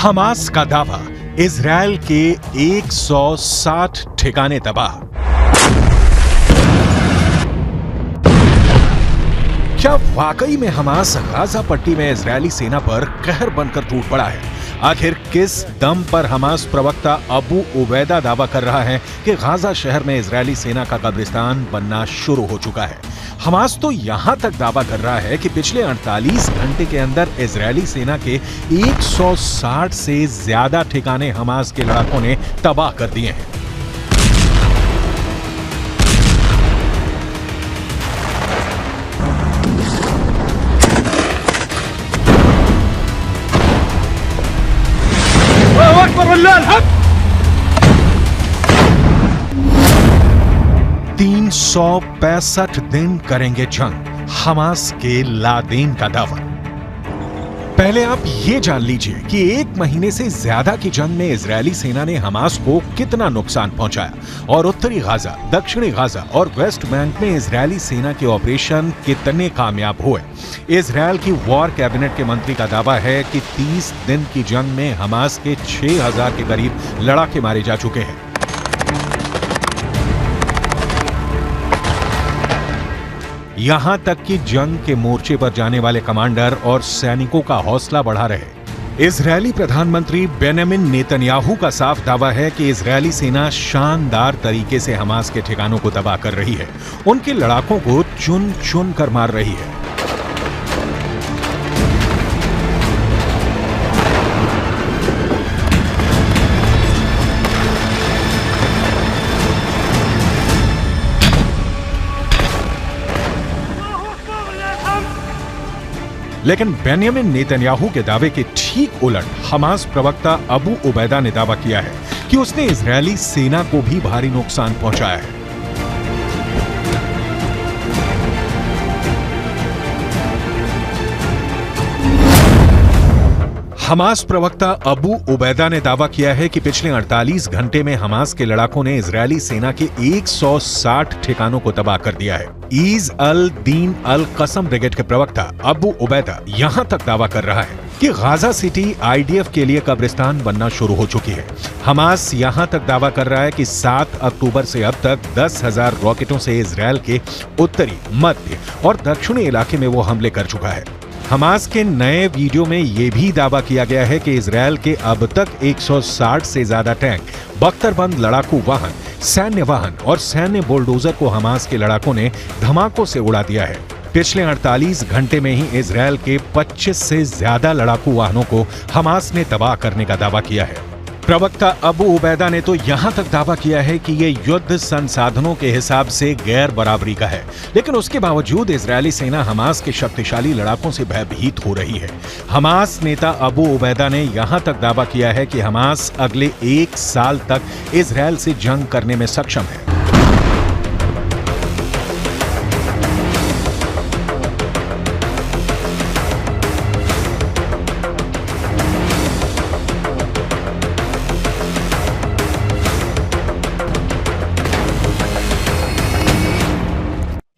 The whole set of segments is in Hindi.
हमास का दावा, इजरायल के 160 ठिकाने तबाह। क्या वाकई में हमास गाजा पट्टी में इजरायली सेना पर कहर बनकर टूट पड़ा है? आखिर किस दम पर हमास प्रवक्ता अबू उबैदा दावा कर रहा है कि गाजा शहर में इजरायली सेना का कब्रिस्तान बनना शुरू हो चुका है? हमास तो यहां तक दावा कर रहा है कि पिछले 48 घंटे के अंदर इजरायली सेना के 160 से ज्यादा ठिकाने हमास के लड़ाकों ने तबाह कर दिए हैं। तीन 365 दिन करेंगे जंग, हमास के लादेन का दावा। पहले आप ये जान लीजिए कि 1 महीने से ज्यादा की जंग में इजरायली सेना ने हमास को कितना नुकसान पहुंचाया और उत्तरी गाजा, दक्षिणी गाजा और वेस्ट बैंक में इजरायली सेना के ऑपरेशन कितने कामयाब हुए। इजरायल की वॉर कैबिनेट के मंत्री का दावा है कि 30 दिन की जंग में हमास के 6000 के करीब लड़ाके मारे जा चुके हैं। यहां तक कि जंग के मोर्चे पर जाने वाले कमांडर और सैनिकों का हौसला बढ़ा रहे। इजरायली प्रधानमंत्री बेंजामिन नेतन्याहू का साफ दावा है कि इजरायली सेना शानदार तरीके से हमास के ठिकानों को तबाह कर रही है, उनके लड़ाकों को चुन चुन कर मार रही है। लेकिन बेंजामिन नेतन्याहू के दावे के ठीक उलट हमास प्रवक्ता अबू उबैदा ने दावा किया है कि उसने इजरायली सेना को भी भारी नुकसान पहुंचाया है। हमास प्रवक्ता अबू उबैदा ने दावा किया है कि पिछले 48 घंटे में हमास के लड़ाकों ने इजरायली सेना के 160 ठिकानों को तबाह कर दिया है। ईज अल दीन अल कसम ब्रिगेड के प्रवक्ता अबू उबैदा यहां तक दावा कर रहा है कि गाजा सिटी आईडीएफ के लिए कब्रिस्तान बनना शुरू हो चुकी है। हमास यहां तक दावा कर रहा है कि 7 अक्टूबर से अब तक 10,000 रॉकेटों से इजरायल के उत्तरी, मध्य और दक्षिणी इलाके में वो हमले कर चुका है। हमास के नए वीडियो में यह भी दावा किया गया है कि इजरायल के अब तक 160 से ज्यादा टैंक, बख्तरबंद लड़ाकू वाहन, सैन्य वाहन और सैन्य बुलडोजर को हमास के लड़ाकों ने धमाकों से उड़ा दिया है। पिछले 48 घंटे में ही इजरायल के 25 से ज्यादा लड़ाकू वाहनों को हमास ने तबाह करने का दावा किया है। प्रवक्ता अबू उबैदा ने तो यहां तक दावा किया है कि यह युद्ध संसाधनों के हिसाब से गैर बराबरी का है, लेकिन उसके बावजूद इजरायली सेना हमास के शक्तिशाली लड़ाकों से भयभीत हो रही है। हमास नेता अबू उबैदा ने यहां तक दावा किया है कि हमास अगले 1 साल तक इजरायल से जंग करने में सक्षम है।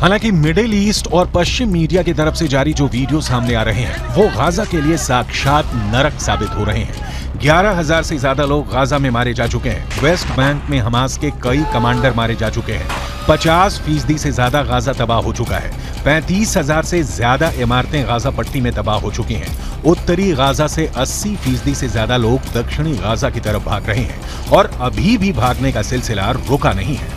हालांकि मिडिल ईस्ट और पश्चिम मीडिया की तरफ से जारी जो वीडियो सामने आ रहे हैं वो गाजा के लिए साक्षात नरक साबित हो रहे हैं। 11,000 से ज्यादा लोग गाजा में मारे जा चुके हैं। वेस्ट बैंक में हमास के कई कमांडर मारे जा चुके हैं। 50% से ज्यादा गाजा तबाह हो चुका है। 35,000 से ज्यादा इमारतें गाजा पट्टी में तबाह हो चुकी हैं। उत्तरी गाजा से 80% से ज्यादा लोग दक्षिणी गाजा की तरफ भाग रहे हैं और अभी भी भागने का सिलसिला रुका नहीं है।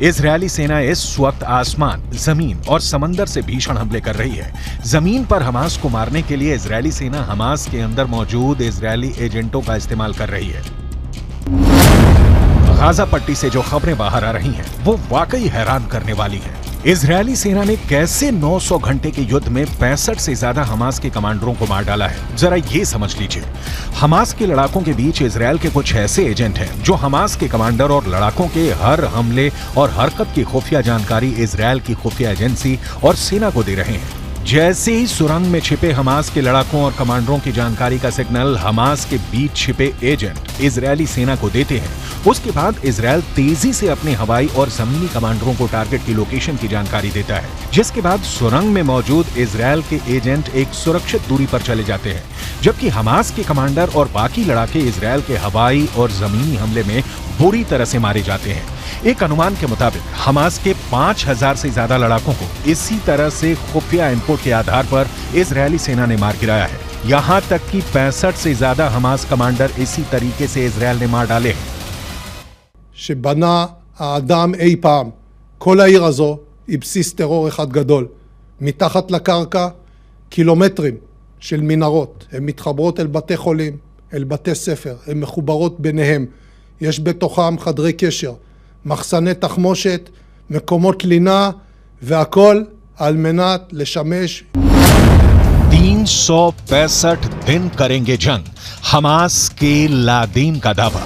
इजरायली सेना इस वक्त आसमान, जमीन और समंदर से भीषण हमले कर रही है। जमीन पर हमास को मारने के लिए इजरायली सेना हमास के अंदर मौजूद इजरायली एजेंटों का इस्तेमाल कर रही है। गाजा पट्टी से जो खबरें बाहर आ रही हैं, वो वाकई हैरान करने वाली हैं। इजरायली सेना ने कैसे 900 घंटे के युद्ध में 65 से ज्यादा हमास के कमांडरों को मार डाला है, जरा ये समझ लीजिए। हमास के लड़ाकों के बीच इजरायल के कुछ ऐसे एजेंट हैं जो हमास के कमांडर और लड़ाकों के हर हमले और हरकत की खुफिया जानकारी इजरायल की खुफिया एजेंसी और सेना को दे रहे हैं। जैसे ही सुरंग में छिपे हमास के लड़ाकों और कमांडरों की जानकारी का सिग्नल हमास के बीच छिपे एजेंट इजरायली सेना को देते हैं, उसके बाद इजरायल तेजी से अपने हवाई और जमीनी कमांडरों को टारगेट की लोकेशन की जानकारी देता है, जिसके बाद सुरंग में मौजूद इजरायल के एजेंट एक सुरक्षित दूरी पर चले जाते हैं, जबकि हमास के कमांडर और बाकी लड़ाके इजरायल के हवाई और जमीनी हमले में बुरी तरह से मारे जाते हैं। एक अनुमान के मुताबिक हमास के 5000 से ज्यादा लड़ाकों को इसी तरह से खुफिया इनपुट के आधार पर इजरायली सेना ने मार गिराया है। यहां तक कि 65 से ज्यादा हमास कमांडर इसी तरीके से इजरायल ने मार डाले हैं। שבנה האדם אי פעם. כל העיר הזו היא בסיס טרור אחד גדול. מתחת לקרקע קילומטרים של מנהרות. הן מתחברות אל בתי חולים, אל בתי ספר, הן מחוברות ביניהם. יש בתוכם חדרי קשר, מחסני תחמושת, מקומות לינה, והכל על מנת לשמש 365 दिन करेंगे जंग, हमास के लादेन का दावा।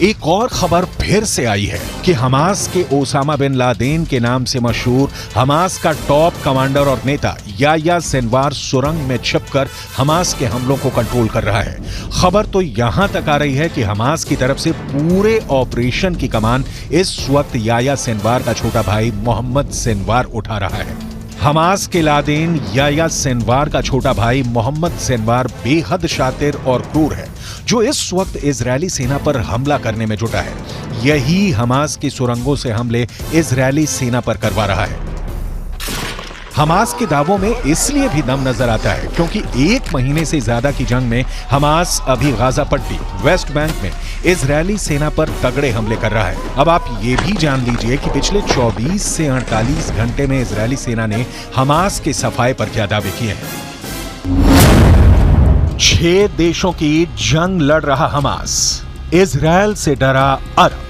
एक और खबर फिर से आई है कि हमास के ओसामा बिन लादेन के नाम से मशहूर हमास का टॉप कमांडर और नेता याह्या सिनवार सुरंग में छिपकर हमास के हमलों को कंट्रोल कर रहा है। खबर तो यहां तक आ रही है कि हमास की तरफ से पूरे ऑपरेशन की कमान इस वक्त याह्या सिनवार का छोटा भाई मोहम्मद सिनवार उठा रहा है। हमास के लादेन याह्या सिनवार का छोटा भाई मोहम्मद सिनवार बेहद शातिर और क्रूर है, जो इस वक्त इजरायली सेना पर हमला करने में जुटा है। यही हमास की सुरंगों से हमले इजरायली सेना पर करवा रहा है। हमास के दावों में इसलिए भी दम नजर आता है क्योंकि 1 महीने से ज्यादा की जंग में हमास अभी गाजा पट्टी, वेस्ट बैंक में इजरायली सेना पर तगड़े हमले कर रहा है। अब आप ये भी जान लीजिए कि पिछले 24 से 48 घंटे में इजरायली सेना ने हमास के सफाए पर क्या दावे किए हैं। 6 देशों की जंग लड़ रहा हमास, इजरायल से डरा अरब।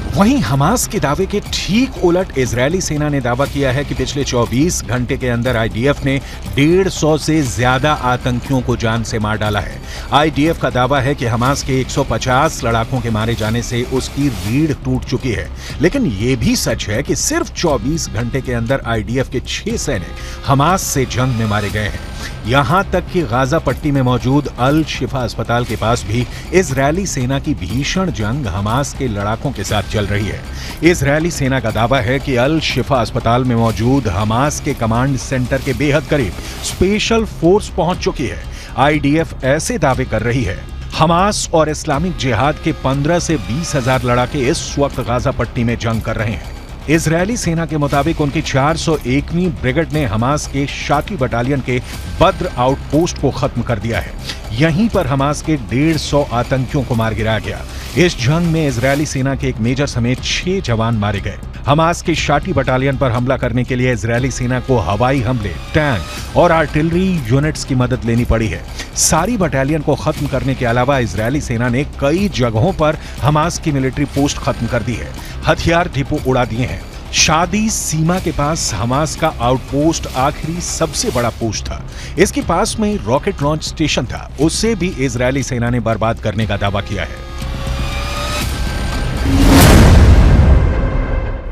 वहीं हमास के दावे के ठीक उलट इजरायली सेना ने दावा किया है कि पिछले 24 घंटे के अंदर आईडीएफ ने 150 से ज्यादा आतंकियों को जान से मार डाला है। आईडीएफ का दावा है कि हमास के 150 लड़ाकों के मारे जाने से उसकी रीढ़ टूट चुकी है, लेकिन यह भी सच है कि सिर्फ 24 घंटे के अंदर आईडीएफ के 6 सैनिक हमास से जंग में मारे गए हैं। यहां तक कि गाजा पट्टी में मौजूद अल शिफा अस्पताल के पास भी इजरायली सेना की भीषण जंग हमास के लड़ाकों के साथ चल रही है। इजरायली सेना का दावा है कि अल शिफा अस्पताल में मौजूद हमास के कमांड सेंटर के बेहद करीब स्पेशल फोर्स पहुंच चुकी है। आईडीएफ ऐसे दावे कर रही है। हमास और इस्लामिक जिहाद के 15 से 20 हजार लड़ाके इस वक्त गाजा पट्टी में जंग कर रहे हैं। इजरायली सेना के मुताबिक उनकी 401वीं ब्रिगेड ने हमास के शाकी बटालियन के बद्र आउटपोस्ट को खत्म कर दिया है। यहीं पर हमास के 150 आतंकियों को मार गिराया गया। इस जंग में इजरायली सेना के एक मेजर समेत 6 जवान मारे गए। हमास के शाटी बटालियन पर हमला करने के लिए इजरायली सेना को हवाई हमले, टैंक और आर्टिलरी यूनिट्स की मदद लेनी पड़ी है। सारी बटालियन को खत्म करने के अलावा इजरायली सेना ने कई जगहों पर हमास की मिलिट्री पोस्ट खत्म कर दी है, हथियार डिपो उड़ा दिए हैं। शादी सीमा के पास हमास का आउटपोस्ट आखिरी सबसे बड़ा पोस्ट था। इसके पास में रॉकेट लॉन्च स्टेशन था, उसे भी इजरायली सेना ने बर्बाद करने का दावा किया है।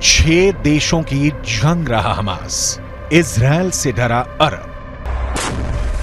6 देशों की जंग रहा हमास, इजरायल से डरा अरब।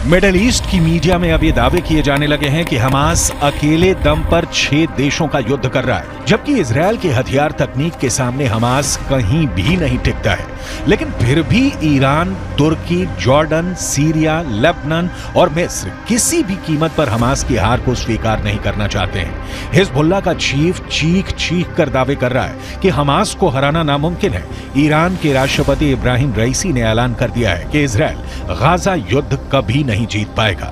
मिडिल ईस्ट की मीडिया में अब ये दावे किए जाने लगे हैं कि हमास अकेले दम पर 6 देशों का युद्ध कर रहा है, जबकि इजरायल की हथियार तकनीक के सामने हमास कहीं भी नहीं टिकता है। लेकिन फिर भी ईरान, तुर्की, जॉर्डन, सीरिया, लेबनान और मिस्र किसी भी कीमत पर हमास की हार को स्वीकार नहीं करना चाहते हैं। हिजबुल्लाह का चीफ चीख चीख कर दावे कर रहा है कि हमास को हराना नामुमकिन है। ईरान के राष्ट्रपति इब्राहिम रईसी ने ऐलान कर दिया है कि इजरायल गाजा युद्ध कभी नहीं जीत पाएगा।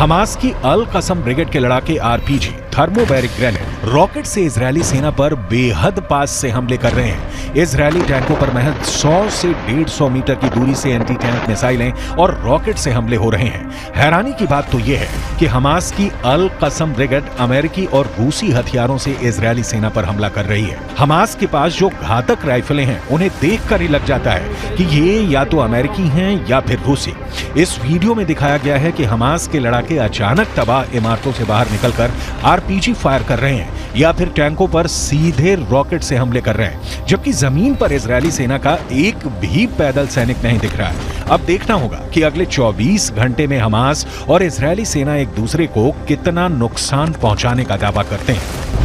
हमास की अल कसम ब्रिगेड के लड़ाके आरपीजी, थर्मोबैरिक ग्रेनेड, रॉकेट से इजरायली सेना पर बेहद पास से हमले कर रहे हैं। इजरायली टैंकों पर महज 100 से 150 मीटर की दूरी से एंटी टैंक मिसाइलें और रॉकेट से हमले हो रहे हैं। हैरानी की बात तो यह है कि हमास की अल कसम ब्रिगेड अमेरिकी और रूसी हथियारों से इजरायली सेना पर हमला कर रही है। हमास के पास जो घातक राइफलें हैं उन्हें देखकर ही लग जाता है कि ये या तो अमेरिकी हैं या फिर रूसी। इस वीडियो में दिखाया गया है कि हमास के लड़ाके अचानक तबाह इमारतों से बाहर निकलकर आरपीजी फायर कर रहे हैं या फिर टैंकों पर सीधे रॉकेट से हमले कर रहे हैं, जबकि जमीन पर इजरायली सेना का एक भी पैदल सैनिक नहीं दिख रहा है। अब देखना होगा कि अगले 24 घंटे में हमास और इजरायली सेना एक दूसरे को कितना नुकसान पहुंचाने का दावा करते हैं।